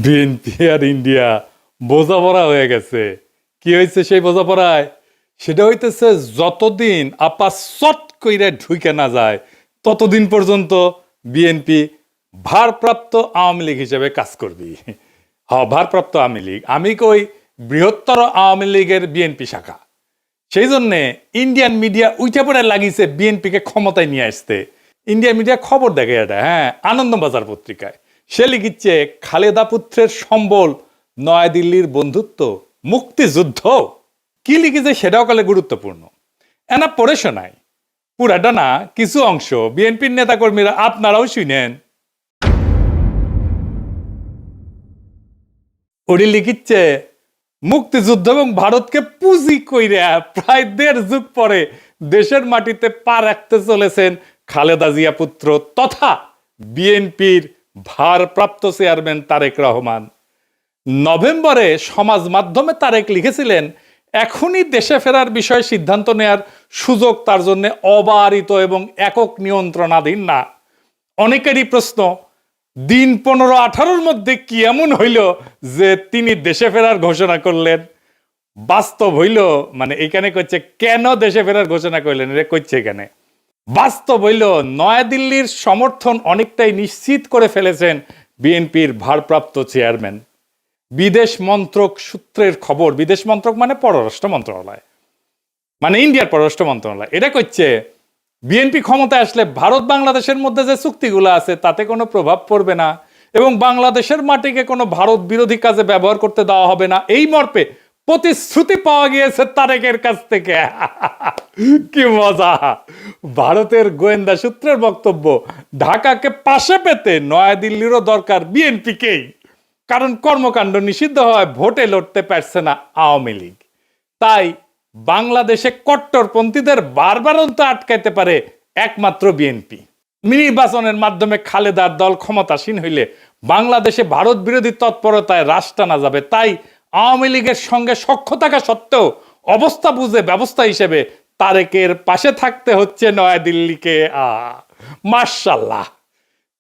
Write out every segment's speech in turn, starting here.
BNP আর India বোঝাপড়া হয়ে গেছে। কি হয়েছে সেই বোঝাপড়ায়? সেটা হইতেছে যতদিন আপা চট কইরা ঢুকে না যায় ততদিন পর্যন্ত বিএনপি ভারপ্রাপ্ত আওয়ামী লীগ হিসেবে কাজ করবি। ভারপ্রাপ্ত আওয়ামী লীগ, আমি কই বৃহত্তর আওয়ামী লীগের বিএনপি শাখা। সেই জন্যে ইন্ডিয়ান মিডিয়া উঠে পড়ে লাগিয়েছে বিএনপিকে ক্ষমতায় নিয়ে আসতে। ইন্ডিয়ান মিডিয়া খবর দেখে এটা, হ্যাঁ, আনন্দবাজার পত্রিকায় সে লিখিচ্ছে খালেদা পুত্রের সম্বল নয়াদিল্লির বন্ধুত্ব মুক্তিযুদ্ধ। কি লিখেছে সেটাও কালে গুরুত্বপূর্ণ। এনা পড়ে শোনায়, পুরাটা না, কিছু অংশ বিএনপির নেতাকর্মীরা আপনারাও শুনেন। ওটি লিখিচ্ছে মুক্তিযুদ্ধ এবং ভারতকে পুঁজি কইরা প্রায় 1.5 যুগ পরে দেশের মাটিতে পা রাখতে চলেছেন খালেদা জিয়া পুত্র তথা বিএনপির ভারপ্রাপ্ত চেয়ারম্যান তারেক রহমান। নভেম্বরে সমাজ মাধ্যমে তারেক লিখেছিলেন, এখনই দেশে ফেরার বিষয়ে সিদ্ধান্ত নেয়ার সুযোগ তার জন্য অবারিত এবং একক নিয়ন্ত্রণাধীন না। অনেকেরই প্রশ্ন, দিন 15-18 মধ্যে কি এমন হইল যে তিনি দেশে ফেরার ঘোষণা করলেন? বাস্তব হইল, মানে এখানে কইছে কেন দেশে ফেরার ঘোষণা করলেন, এটা কইছে এখানে বাস্তব হইল নয়াদিল্লির সমর্থন অনেকটাই নিশ্চিত করে ফেলেছেন বিএনপির ভারপ্রাপ্ত চেয়ারম্যান। বিদেশ মন্ত্রক সূত্রের খবর, বিদেশ মন্ত্রক মানে পররাষ্ট্র মন্ত্রণালয়, মানে ইন্ডিয়ার পররাষ্ট্র মন্ত্রণালয়, এটা কইছে বিএনপি ক্ষমতায় আসলে ভারত বাংলাদেশের মধ্যে যে চুক্তিগুলো আছে তাতে কোনো প্রভাব পড়বে না এবং বাংলাদেশের মাটিকে কোনো ভারত বিরোধী কাজে ব্যবহার করতে দেওয়া হবে না, এই মর্মে প্রতিশ্রুতি পাওয়া গিয়েছে তারেকের কাছ থেকে। কি মজা! ভারতের গোয়েন্দা সূত্রের বক্তব্য, ঢাকাকে পাশে পেতে নয়াদিল্লিরও দরকার বিএনপিকেই, কারণ কর্মকাণ্ড নিষিদ্ধ হয়, ভোটে লড়তে পারছে না আওয়ামী লীগ। তাই বাংলাদেশে কট্টরপন্থীদের বারবারন্ত আটকাইতে পারে একমাত্র বিএনপি। নির্বাচনের মাধ্যমে খালেদার দল ক্ষমতাসীন হইলে বাংলাদেশে ভারত বিরোধী তৎপরতায় রাশ টানা যাবে। তাই আওয়ামী লীগের সঙ্গে সখ্য থাকা সত্ত্বেও অবস্থা বুঝে ব্যবস্থা হিসেবে তারেকের পাশে থাকতে হচ্ছে নয়াদিল্লিকে। মাশাআল্লাহ!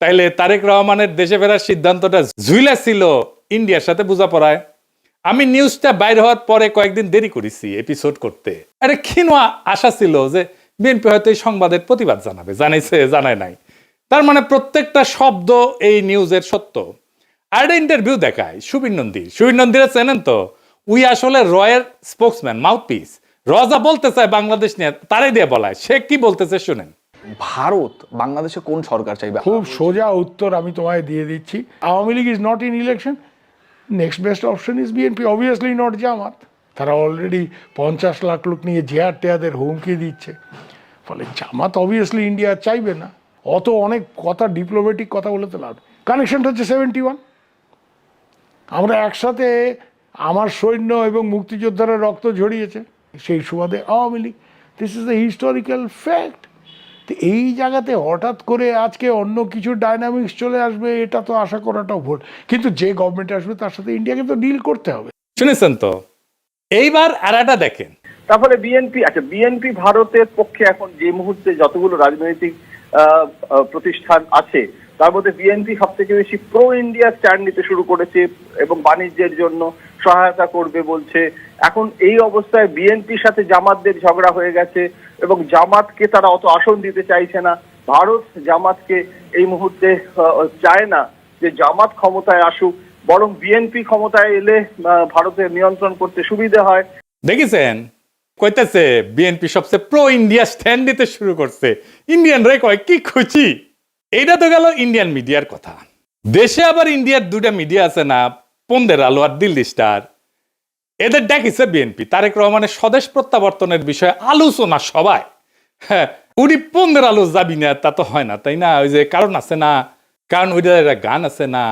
তাইলে তারেক রহমানের দেশে ফেরার সিদ্ধান্তটা ঝুলে ছিল ইন্ডিয়ার সাথে বোঝাপড়ায়। আমি নিউজটা বাইর হওয়ার পরে কয়েকদিন দেরি করেছি এপিসোড করতে। আরে ক্ষীণ আশা ছিল যে বিএনপি হয়তো এই সংবাদের প্রতিবাদ জানাবে, জানাইছে, জানায় নাই। তার মানে প্রত্যেকটা শব্দ এই নিউজের সত্য। আর একটা ইন্টারভিউ দেখায় সুবীর নন্দীরা চেনেন তো, উই আসলে রয়ের স্পোক্সম্যান, মাউথপিস। রজা বলতে চায় বাংলাদেশ নিয়ে, তারাই দিয়ে বলায়। সে কি বলতেছে শুনেন। ভারত বাংলাদেশে কোন সরকার চাইবে? খুব সোজা উত্তর আমি তোমায় দিয়ে দিচ্ছি। Awami League is not in election, next best option is BNP, obviously not Jamaat. তারা অলরেডি 50 লাখ লোক নিয়ে জেহার টেয়াদের হুমকি দিচ্ছে, ফলে জামাত অবভিয়াসলি ইন্ডিয়া চাইবে না। অত অনেক কথা, ডিপ্লোম্যাটিক কথা বলে তো লাভ। কানেকশনটা হচ্ছে 71। আমরা একসাথে, আমার সৈন্য এবং মুক্তিযোদ্ধারা রক্ত ঝরিয়েছে, সেই সুবাদে Awami League. This is the historical fact. তো এই জায়গাতে হঠাৎ করে আজকে অন্য কিছু ডাইনামিক্স চলে আসবে, এটা তো আশা করাটাও ভুল। কিন্তু যে গভর্নমেন্ট আসবে তার সাথে ইন্ডিয়াকে তো ডিল করতে হবে। শুনেছেন তো? এইবার আরেকটা দেখেন। তারপরে বিএনপি ভারতের পক্ষে এখন যে মুহূর্তে যতগুলো রাজনৈতিক প্রতিষ্ঠান আছে তার মধ্যে বিএনপি সব থেকে বেশি প্রো ইন্ডিয়া স্ট্যান্ড নিতে শুরু করেছে এবং বাণিজ্যের জন্য সহায়তা করবে বলছে। এখন এই অবস্থায় বিএনপির সাথে জামাতদের ঝগড়া হয়ে গেছে এবং জামাতকে তারা অত আসন দিতে চাইছে না। ভারত জামাতকে এই মুহূর্তে চায় না যে জামাত ক্ষমতায় আসুক, বরং বিএনপি ক্ষমতায় এলে ভারতের নিয়ন্ত্রণ করতে সুবিধা হয়। দেখেছেন, কইতেছে বিএনপি সবচেয়ে প্রো ইন্ডিয়া স্ট্যান্ড নিতে শুরু করছে। ইন্ডিয়ান রে কয় কি খুশি। এইটা তো গেল ইন্ডিয়ান মিডিয়ার কথা। দেশে আবার ইন্ডিয়ার 2টা মিডিয়া আছে না, পন্দের আলো আর দিল্লি স্টার। এদের ডাকিছে বিএনপি তারেক রহমানের স্বদেশ প্রত্যাবর্তনের বিষয়ে আলোচনা সবাই। হ্যাঁ, উনি পন্দের আলো যাবি না তা তো হয় না, তাই না? ওই যে কারণ আছে না, কারণ ওইটা গান আছে না,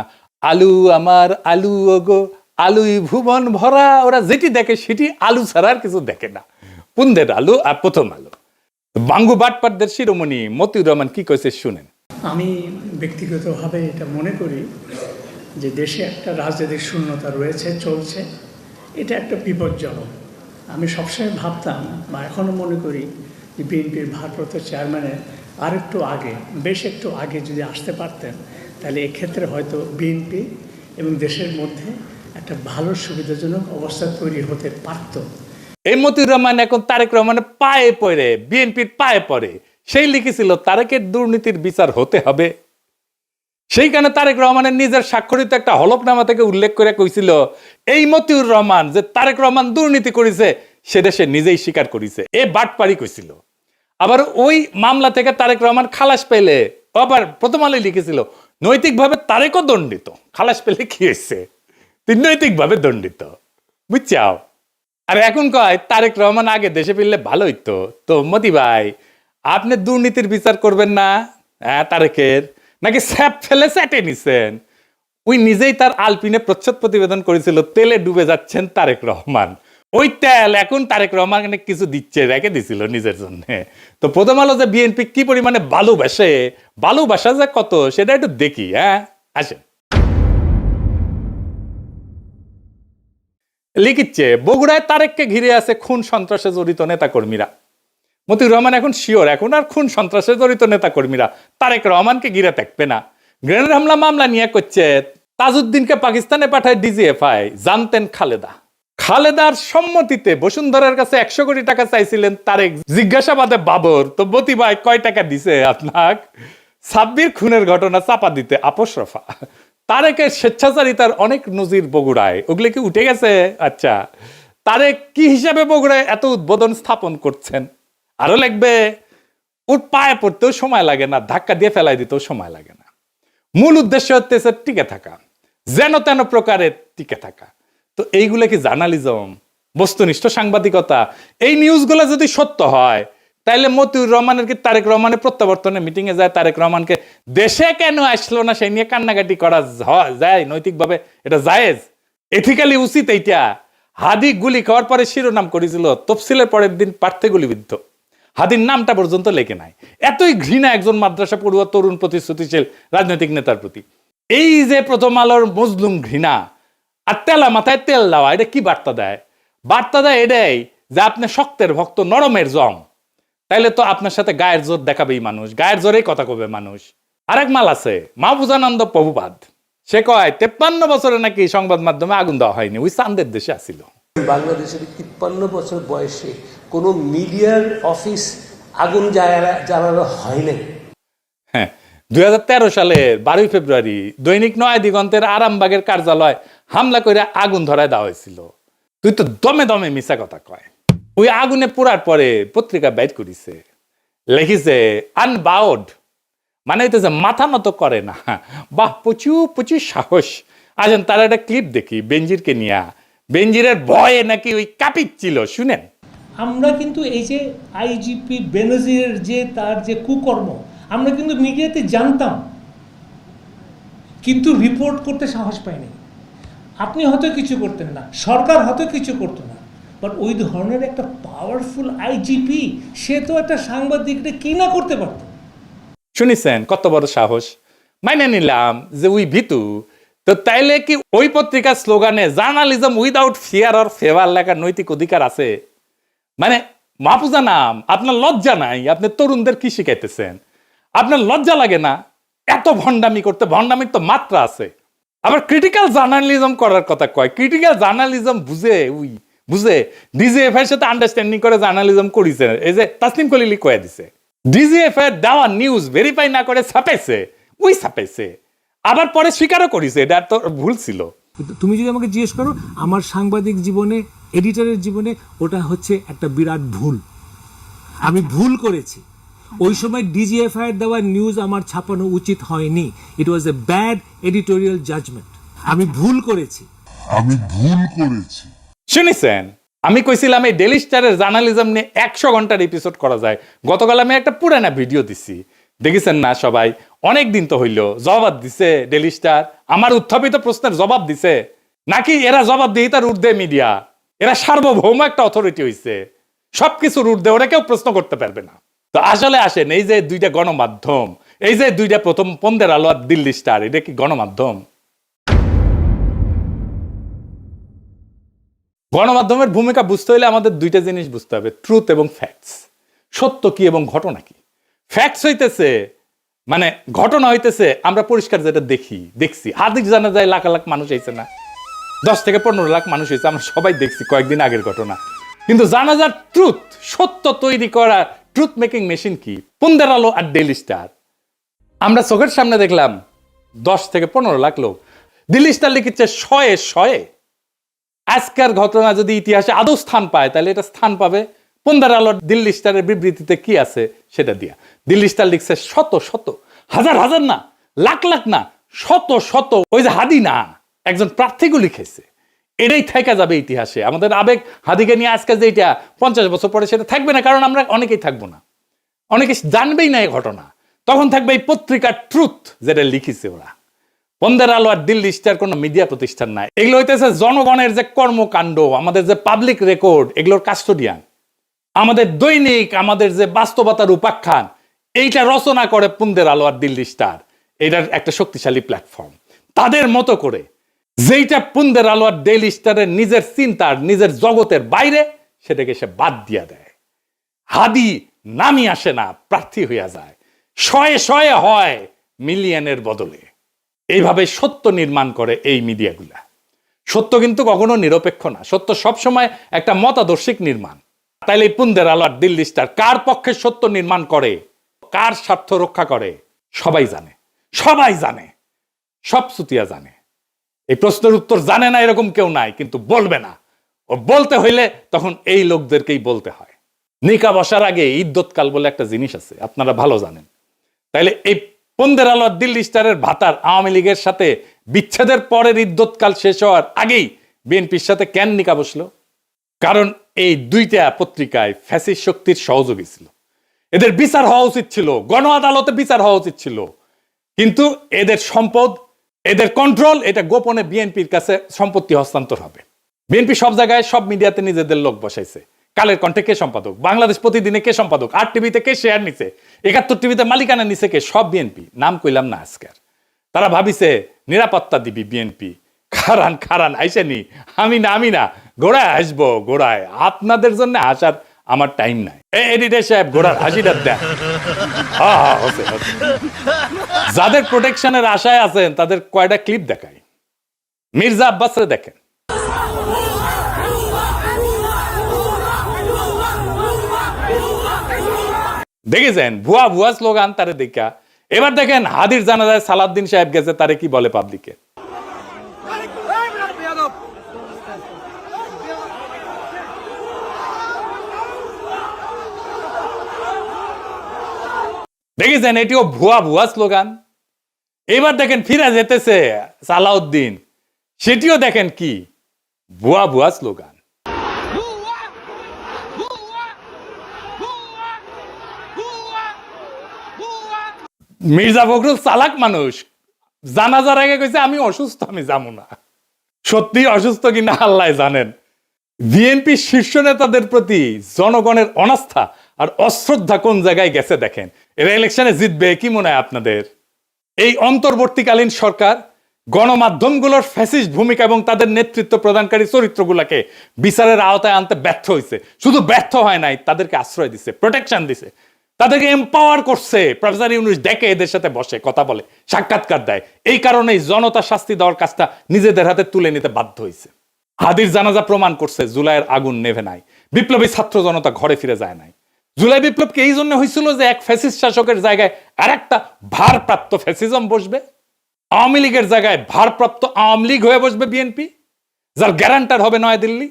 আলু আমার আলু ওগো আলুই ভুবন ভরা। ওরা যেটি দেখে সেটি আলু ছাড়া আর কিছু দেখে না। পুন্দের আলু আর প্রথম আলু। বাঙ্গু বাটপাটদের শিরোমণি মতিউর রহমান কি কইছে শুনেন। আমি ব্যক্তিগতভাবে এটা মনে করি যে দেশে একটা রাজনৈতিক শূন্যতা রয়েছে, চলছে, এটা একটা বিপজ্জনক। আমি সবসময় ভাবতাম বা এখনও মনে করি যে বিএনপির ভারপ্রাপ্ত চেয়ারম্যানের আরেকটু আগে, বেশ একটু আগে যদি আসতে পারতেন, তাহলে এক্ষেত্রে হয়তো বিএনপি এবং দেশের মধ্যে একটা ভালো সুবিধাজনক অবস্থা তৈরি হতে পারত। এই মতিউর রহমান এখন তারেক রহমানের পায়ে পড়ে, বিএনপির পায়ে পড়ে। সেই লিখেছিল তারেকের দুর্নীতির বিচার হতে হবে। সেইখানে তারেক রহমানের নিজের স্বাক্ষরিত একটা হলফনামা থেকে উল্লেখ করে কইছিল এই মতিউর রহমান যে তারেক রহমান দুর্নীতি করেছে সেটা সে নিজেই স্বীকার করেছে। এ বাটপারি কইছিল। আবার ওই মামলা থেকে তারেক রহমান খালাস পেলে আবার প্রথম আলোয় লিখেছিল নৈতিকভাবে তারেকও দণ্ডিত। খালাস পেলে কি হয়েছে? তুই নৈতিকভাবে দণ্ডিত, বুঝছাও? আর এখন কয় তারেক রহমান আগে দেশে ফিরলে ভালো হইতো। তো মতি ভাই, আপনি দুর্নীতির বিচার করবেন না? হ্যাঁ, তারেকের নাকি স্যাপ ফেলে স্যাটে নিছেন? ওই নিজেই তার আলপিনে প্রচ্ছদ প্রতিবেদন করেছিল তেলে ডুবে যাচ্ছেন তারেক রহমান। ওই তেল এখন তারেক রহমান কিছু দিচ্ছে, রেখে দিছিল নিজের জন্য। তো প্রথম আলো যে বিএনপি কি পরিমাণে ভালোবাসা যে কত সেটা একটু দেখি। হ্যাঁ, আসেন। লিখিচ্ছে বগুড়ায় তারেককে ঘিরে আছে খুন সন্ত্রাসে জড়িত নেতাকর্মীরা। মতিউর রহমান এখন শিওর এখন আর খুন সন্ত্রাসে জড়িত নেতাকর্মীরা তারেক রহমানকে ঘিরে থাকবে না। গ্রেনেড হামলা মামলা নিয়ে করছে তাজউদ্দিনকে পাকিস্তানে পাঠায় ডিজিএফআই। জানতেন খালেদার সম্মতিতে বসুন্ধরার কাছে 100 কোটি টাকা চাইছিলেন তারেক। জিজ্ঞাসাবাদে বাবর তো মতি ভাই কয় টাকা দিছে আপনার? সাব্বির খুনের ঘটনা চাপা দিতে আপোস রফা। তারেকের স্বেচ্ছাচারিতার অনেক নজির বগুড়ায়, ওগুলো কি উঠে গেছে? আচ্ছা, তারেক কি হিসাবে বগুড়ায় এত উদ্বোধন স্থাপন করছেন? আরো লাগবে, ওর পায়ে পড়তেও সময় লাগে না, ধাক্কা দিয়ে ফেলাই দিতেও সময় লাগে না। মূল উদ্দেশ্য হচ্ছে টিকে থাকা, যেন তেন প্রকারে টিকে থাকা। তো এইগুলো কি জার্নালিজম, বস্তুনিষ্ঠ সাংবাদিকতা? এই নিউজগুলো যদি সত্য হয় তাইলে মতিউর রহমানের কি তারেক রহমানের প্রত্যাবর্তনে মিটিং এ যায় তারেক রহমানকে দেশে কেন আসলো না সেই নিয়ে কান্নাকাটি করা যায়? নৈতিকভাবে এটা জায়েজ, এথিক্যালি উচিত এইটা? হাদি গুলি খাওয়ার পরে শিরোনাম করেছিল তফসিলের পরের দিন প্রার্থী গুলিবিদ্ধ। হাদির নামটা পর্যন্ত লেখে নাই। এতই ঘৃণা একজন মাদ্রাসা পড়ুয়া তরুণ প্রতিশ্রুতিশীল রাজনৈতিক নেতার প্রতি। এই যে প্রথম আলোর মজলুম ঘৃণা আর তেলা মাথায় তেল দেওয়া, এটা কি বার্তা দেয়? বার্তা দেয় এটাই যে আপনি শক্তের ভক্ত, নরমের জম। তাইলে তো আপনার সাথে গায়ের জোর দেখাবেই মানুষ, গায়ের জোরেই কথা কবে মানুষ। আরেক মাল আছে মাহফুজানন্দ প্রভুপাদ, সে কয় 53 বছরে নাকি সংবাদ মাধ্যমে আগুন দেওয়া হয়নি, ওই চান্দের দেশে আসিল। বাংলাদেশের 53 বছর বয়সে কোনো মিডিয়ার অফিস আগুন জ্বালানো হয় নাই। হ্যাঁ, 2013 সালের 12 ফেব্রুয়ারি দৈনিক নয়া দিগন্তের আরামবাগের কার্যালয় হামলা করে আগুন ধরায় দেওয়া হয়েছিল। তুই তো দমে দমে মিছা কথা কয়। ওই আগুনে পোড়ার পরে পত্রিকা বাইট করিছে, লিখিছে আনবাউড, মানে হইতেছে মাথা নত করে না। বাহ, প্রচুর সাহস। আসেন তার একটা ক্লিপ দেখি বেনজিরকে নিয়ে। বেনজিরের ভয়ে নাকি ওই কাঁপিচ্ছিল, শুনেন। আমরা কিন্তু এই যে আইজিপি বেনজিরের যে তার যে কুকর্ম আমরা কিন্তু মিডিয়াতে জানতাম, কিন্তু রিপোর্ট করতে সাহস পাইনি। আপনি হয়তো কিছু করতেন না, সরকার হয়তো কিছু করতো না, বাট ওই ধরনের একটা পাওয়ারফুল আইজিপি সে তো একটা সাংবাদিকরা কি না করতে পারত। শুনিছেন কত বড় সাহস? মাইনে নিলাম যে ওই ভিতু, তো তাইলে কি ওই পত্রিকার স্লোগানে journalism without fear or favour লেখার নৈতিক অধিকার আছে? মানে মাহফুজা নাম, আপনার লজ্জা নাই? আপনি তরুণদের কি শিখাইতেছেন? আপনার লজ্জা লাগে না এত ভণ্ডামি করতে? ভণ্ডামির তো মাত্রা আছে। আবার ক্রিটিক্যাল জার্নালিজম করার কথা কয়। ক্রিটিক্যাল জার্নালিজম বুঝে ডিজিএফ এর সাথে আন্ডারস্ট্যান্ডিং করে জার্নালিজম করেছে। এই যে তাসনিম খলিলি কয়ে দিছে ডিজিএফ এর দেওয়া নিউজ ভেরিফাই না করে ছাপাইছে, আবার পরে স্বীকারও করেছে এটা তো ভুল ছিল। তুমি যদি আমাকে জিজ্ঞেস করো আমার সাংবাদিক জীবনে, এডিটরের জীবনে ওটা হচ্ছে একটা বিরাট ভুল। আমি ভুল করেছি। ওই সময় ডিজিএফআই এর দেওয়া নিউজ আমার ছাপানো উচিত হয়নি। ইট ওয়াজ এ ব্যাড এডিটোরিয়াল জাজমেন্ট। আমি ভুল করেছি। শুনেছেন, আমি কইছিলাম এই ডেইলি স্টারের জার্নালিজম নিয়ে 100 ঘন্টার এপিসোড করা যায়। গতকাল আমি একটা পুরানা ভিডিও দিছি, দেখেছেন না সবাই? অনেক দিন তো হইল। জবাব দিছে ডেইলি স্টার? আমার উত্থাপিত প্রশ্নের জবাব দিছে নাকি এরা জবাব দিয়ে তার ঊর্ধ্বে মিডিয়া? এরা সার্বভৌম একটা অথরিটি হইছে, সবকিছুর ঊর্ধ্বে, ওরা কেউ প্রশ্ন করতে পারবে না। তো আসলে আসেন, এই যে দুইটা গণমাধ্যম, এই যে দুইটা প্রথম পন্দের আলো আর দিল্লি স্টার, এটা কি গণমাধ্যম? গণমাধ্যমের ভূমিকা বুঝতে হলে আমাদের দুইটা জিনিস বুঝতে হবে, ট্রুথ এবং ফ্যাক্টস। সত্য কি এবং ঘটনা কি। ফ্যাক্টস হইতেছে মানে ঘটনা হইতেছে আমরা পরিষ্কার যেটা দেখছি হাদিস জানা যায় লাখ লাখ মানুষ হয়েছে না, 10 থেকে 15 লাখ মানুষ হয়েছে, আমরা সবাই দেখছি কয়েকদিন আগের ঘটনা। কিন্তু জানাজার ট্রুথ, সত্য তৈরি করা ট্রুথ মেকিং মেশিন কি? পুন্দের আলো আর ডেইলি স্টার। আমরা চোখের সামনে দেখলাম 10 থেকে 15 লাখ লোক। দিল্লি স্টার লিখেছে শয়ে। আজকের ঘটনা যদি ইতিহাসে আদৌ স্থান পায় তাহলে এটা স্থান পাবে পুন্দের আলো দিল্লি স্টারের বিবৃতিতে কি আছে সেটা দিয়া। দিল্লি স্টার লিখছে শত হাজার না, লাখ না, শত ওই যে হাদি না, একজন প্রার্থীকে লিখেছে। এটাই থেকে যাবে ইতিহাসে। আমাদের আবেগ হাদিকে নিয়ে আজকে যে এটা 50 বছর পরে সেটা থাকবে না, কারণ আমরা অনেকেই থাকবো না, অনেকে জানবেই না এই ঘটনা। তখন থাকবে এই পত্রিকার ট্রুথ যেটা লিখেছে ওরা। পুন্দের আলো আর দিল্লি স্টার কোনো মিডিয়া প্রতিষ্ঠান নাই, এগুলো হইতেছে জনগণের যে কর্মকাণ্ড, আমাদের যে পাবলিক রেকর্ড, এগুলোর কাস্টোডিয়ান। আমাদের দৈনিক, আমাদের যে বাস্তবতার উপাখ্যান, এইটা রচনা করে পুন্দের আলো আর দিল্লি স্টার। এটার একটা শক্তিশালী প্ল্যাটফর্ম। তাদের মতো করে যেইটা পুন্দের আলো আর ডেইলি স্টারের নিজের চিন্তার, নিজের জগতের বাইরে, সেটাকে সে বাদ দিয়া দেয়। হাদি নামি আসে না, প্রার্থী হইয়া যায়। শয়ে হয় মিলিয়নের বদলে। এইভাবে সত্য নির্মাণ করে এই মিডিয়াগুলা। সত্য কিন্তু কখনো নিরপেক্ষ না, সত্য সবসময় একটা মতাদর্শিক নির্মাণ। তাইলে পুন্দের আলো আর দিল্লি স্টার কার পক্ষে সত্য নির্মাণ করে, কার স্বার্থ রক্ষা করে, সবাই জানে, সব সুতিয়া জানে। এই প্রশ্নের উত্তর জানে না এরকম কেউ নাই, কিন্তু বলবে না। ও বলতে হইলে তখন এই লোকদেরকেই বলতে হয়। নিকা বসার আগে ইদ্যৎকাল বলে একটা জিনিস আছে, আপনারা ভালো জানেন। তাইলে এই পুন্দের আলো আর দিল্লি স্টারের ভাতার আওয়ামী লীগের সাথে বিচ্ছেদের পরের ইদ্যৎকাল শেষ হওয়ার আগেই বিএনপির সাথে কেন নিকা বসলো? কারণ এই দুইটা পত্রিকায় ফ্যাসিস্ট শক্তির সহযোগী ছিল। এদের বিচার হওয়া উচিত ছিল, গণ আদালতে বিচার হওয়া উচিত ছিল। কিন্তু এদের সম্পদ, এদের কন্ট্রোল, এটা গোপনে বিএনপির কাছে সম্পত্তি হস্তান্তর হবে। বিএনপি সব জায়গায়, সব মিডিয়াতে নিজেদের লোক বসাইছে। কালের কণ্ঠে কে সম্পাদক, বাংলাদেশ প্রতিদিনে কে সম্পাদক, 8 টিভিতে কে শেয়ার নিছে, 71 টিভিতে মালিকানা নিছে কে, সব বিএনপি। নাম কইলাম না আজকের। তারা ভাবিছে নিরাপত্তা দিবি বিএনপি। খারান আইসেনি, আমি না ঘোড়ায় আসবো, ঘোড়ায়। আপনাদের জন্য আসার আমার টাইম নাই। এডিটর সাহেব ঘোড়ার হাসিটা দেন। যাদের প্রোটেকশনের আশায় আছেন তাদের কয়টা ক্লিপ দেখাই। মির্জা আব্বাসরে দেখেন। দেখেছেন ভুয়া স্লোগান তারে দেখা। এবার দেখেন হাদির জানাজায় সালাউদ্দিন সাহেব গেছে, তারে কি বলে পাবলিকে। দেখেছেন এটিও ভুয়া স্লোগান। এবার দেখেন ফিরে যেতেছে সালাউদ্দিন, সেটিও দেখেন কি ভুয়া স্লোগান। মির্জা ফখরুল চালাক মানুষ, জানাজার আগে কইছে আমি অসুস্থ, আমি যাবো না। সত্যি অসুস্থ কিনা আল্লাহ জানেন। বিএনপি শীর্ষ নেতাদের প্রতি জনগণের অনাস্থা আর অশ্রদ্ধা কোন জায়গায় গেছে দেখেন। এরা ইলেকশনে জিতবে কি মনে হয় আপনাদের? এই অন্তর্বর্তীকালীন সরকার গণমাধ্যমগুলোর ফ্যাসিস্ট ভূমিকা এবং তাদের নেতৃত্ব প্রদানকারী চরিত্রগুলোকে বিচারের আওতায় আনতে ব্যর্থ হয়েছে। শুধু ব্যর্থ হয় নাই, তাদেরকে আশ্রয় দিছে, প্রোটেকশন দিছে, তাদেরকে এম্পাওয়ার করছে। প্রফেসর ইউনূস ডেকে এদের সাথে বসে কথা বলে, সাক্ষাৎকার দেয়। এই কারণেই জনতা শাস্তি দেওয়ার কাজটা নিজেদের হাতে তুলে নিতে বাধ্য হয়েছে। হাদির জানাজা প্রমাণ করছে জুলাইয়ের আগুন নেভে নাই, বিপ্লবী ছাত্র জনতা ঘরে ফিরে যায় নাই। জুলাই বিপ্লবকে এই জন্য হয়েছিল যে এক ফ্যাসিস্ট শাসকের জায়গায় আর একটা ভারপ্রাপ্ত ফ্যাসিজম বসবে। আওয়ামী লীগের জায়গায় ভারপ্রাপ্ত আওয়ামী লীগ হয়ে বসবে বিএনপি, যার গ্যারান্টার হবে নয়াদিল্লি।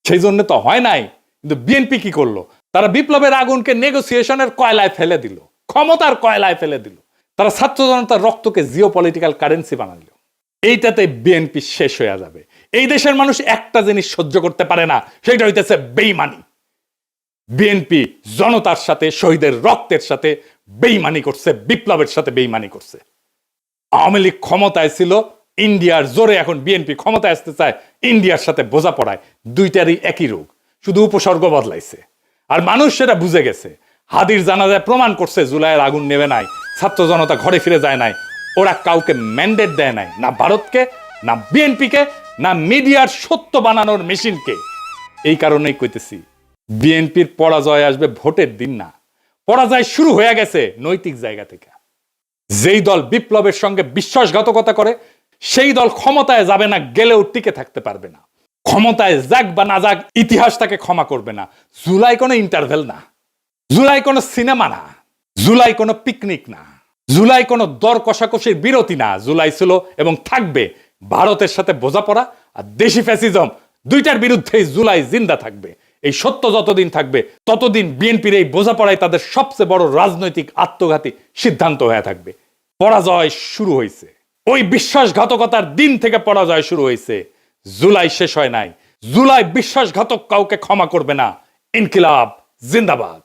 সেই জন্য তো হয় নাই। কিন্তু বিএনপি কি করলো? তারা বিপ্লবের আগুনকে নেগোসিয়েশনের কয়লায় ফেলে দিল, ক্ষমতার কয়লায় ফেলে দিল। তারা ছাত্র জনতার রক্তকে জিও পলিটিক্যাল কারেন্সি বানালো। এইটাতে বিএনপি শেষ হয়ে যাবে। এই দেশের মানুষ একটা জিনিস সহ্য করতে পারে না, সেটা হইতেছে বেইমানি। বিএনপি জনতার সাথে, শহীদের রক্তের সাথে বেইমানি করছে, বিপ্লবের সাথে বেইমানি করছে। আওয়ামী লীগ ক্ষমতায় ছিল ইন্ডিয়ার জোরে, এখন বিএনপি ক্ষমতায় আসতে চায় ইন্ডিয়ার সাথে বোঝাপড়ায়। দুইটারই একই রোগ, শুধু উপসর্গ বদলাইছে। আর মানুষ সেটা বুঝে গেছে। হাদির জানাজায় প্রমাণ করছে জুলাইয়ের আগুন নেবে নাই, ছাত্র জনতা ঘরে ফিরে যায় নাই। ওরা কাউকে ম্যান্ডেট দেয় নাই, না ভারতকে, না বিএনপিকে, না মিডিয়ার সত্য বানানোর মেশিনকে। এই কারণেই কইতেছি বিএনপির পরাজয় আসবে ভোটের দিন না, পরাজয় শুরু হয়ে গেছে নৈতিক জায়গা থেকে। যেই দল বিপ্লবের সঙ্গে বিশ্বাসঘাতকতা করে সেই দল ক্ষমতায় যাবে না, গেলেও টিকে থাকতে পারবে না। ক্ষমতায় যাক বা না যাক, ইতিহাস তাকে ক্ষমা করবে না। জুলাই কোনো ইন্টারভেল না, জুলাই কোনো সিনেমা না, জুলাই কোনো পিকনিক না, জুলাই কোনো দর কষাকষির বিরতি না। জুলাই ছিল এবং থাকবে ভারতের সাথে বোঝাপড়া আর দেশি ফ্যাসিজম, দুইটার বিরুদ্ধেই জুলাই জিন্দা থাকবে। এই সত্য যতদিন থাকবে ততদিন বিএনপির এই বোঝাপড়াই তাদের সবচেয়ে বড় রাজনৈতিক আত্মঘাতী সিদ্ধান্ত হয়ে থাকবে। পরাজয় শুরু হয়েছে, ওই বিশ্বাসঘাতকতার দিন থেকে পরাজয় শুরু হয়েছে। জুলাই শেষ হয় নাই, জুলাই বিশ্বাসঘাতক কাউকে ক্ষমা করবে না। ইনকিলাব জিন্দাবাদ।